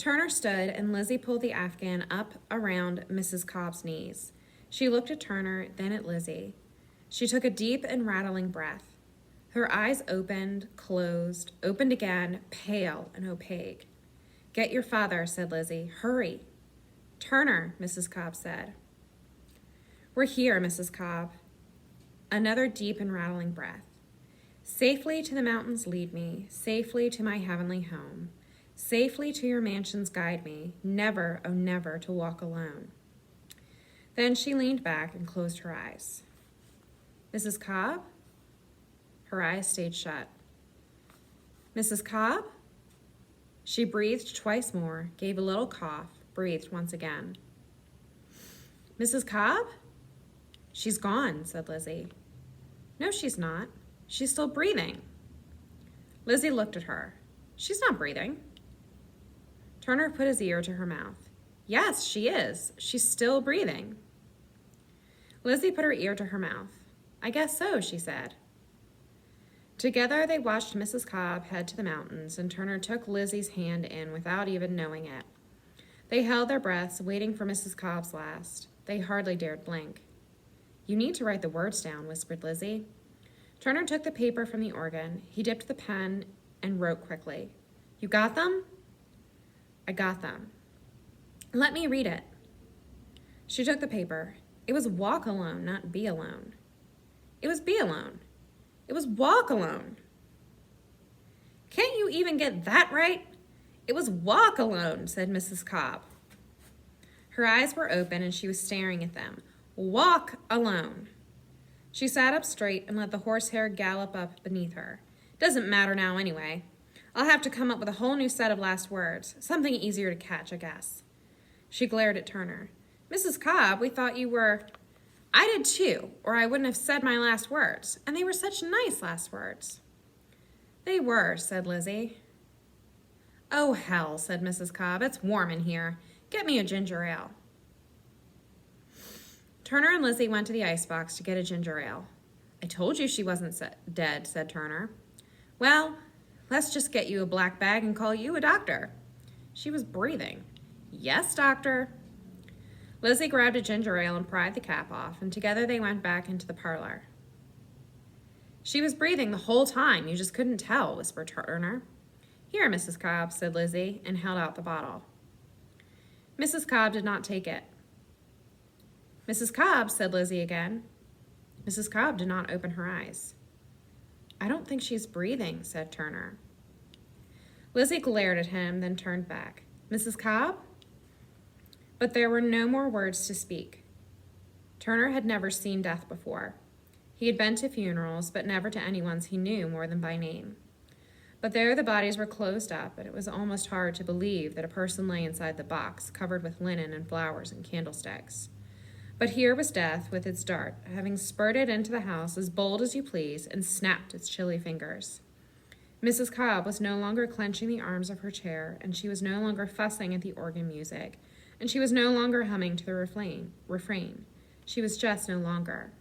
Turner stood, and Lizzie pulled the Afghan up around Mrs. Cobb's knees. She looked at Turner, then at Lizzie. She took a deep and rattling breath. Her eyes opened, closed, opened again, pale and opaque. "Get your father," said Lizzie. "Hurry." "Turner," Mrs. Cobb said. "We're here, Mrs. Cobb." Another deep and rattling breath. "Safely to the mountains lead me, safely to my heavenly home. Safely to your mansions guide me, never, oh never, to walk alone." Then she leaned back and closed her eyes. "Mrs. Cobb?" Her eyes stayed shut. "Mrs. Cobb?" She breathed twice more, gave a little cough, breathed once again. "Mrs. Cobb?" "She's gone," said Lizzie. "No, she's not. She's still breathing." Lizzie looked at her. "She's not breathing." Turner put his ear to her mouth. "Yes, she is. She's still breathing." Lizzie put her ear to her mouth. "I guess so," she said. Together they watched Mrs. Cobb head to the mountains, and Turner took Lizzie's hand in without even knowing it. They held their breaths, waiting for Mrs. Cobb's last. They hardly dared blink. "You need to write the words down," whispered Lizzie. Turner took the paper from the organ. He dipped the pen and wrote quickly. "You got them?" "I got them." "Let me read it." She took the paper. It was walk alone, not be alone. It was be alone. It was walk alone. "Can't you even get that right? It was walk alone," said Mrs. Cobb. Her eyes were open and she was staring at them. Walk alone. She sat up straight and let the horsehair gallop up beneath her. "Doesn't matter now anyway. I'll have to come up with a whole new set of last words. Something easier to catch, I guess." She glared at Turner. "Mrs. Cobb, we thought you were—" "I did too, or I wouldn't have said my last words. And they were such nice last words." "They were," said Lizzie. "Oh, hell," said Mrs. Cobb. "It's warm in here. Get me a ginger ale." Turner and Lizzie went to the icebox to get a ginger ale. "I told you she wasn't dead," said Turner. "Well, let's just get you a black bag and call you a doctor." She was breathing. "Yes, doctor." Lizzie grabbed a ginger ale and pried the cap off, and together they went back into the parlor. "She was breathing the whole time. You just couldn't tell," whispered Turner. "Here, Mrs. Cobb," said Lizzie, and held out the bottle. Mrs. Cobb did not take it. "Mrs. Cobb," said Lizzie again. Mrs. Cobb did not open her eyes. "I don't think she's breathing," said Turner. Lizzie glared at him, then turned back. "Mrs. Cobb?" But there were no more words to speak. Turner had never seen death before. He had been to funerals, but never to anyone's he knew more than by name. But there the bodies were closed up, and it was almost hard to believe that a person lay inside the box, covered with linen and flowers and candlesticks. But here was death with its dart, having spurted into the house as bold as you please and snapped its chilly fingers. Mrs. Cobb was no longer clenching the arms of her chair, and she was no longer fussing at the organ music, and she was no longer humming to the refrain. She was just no longer.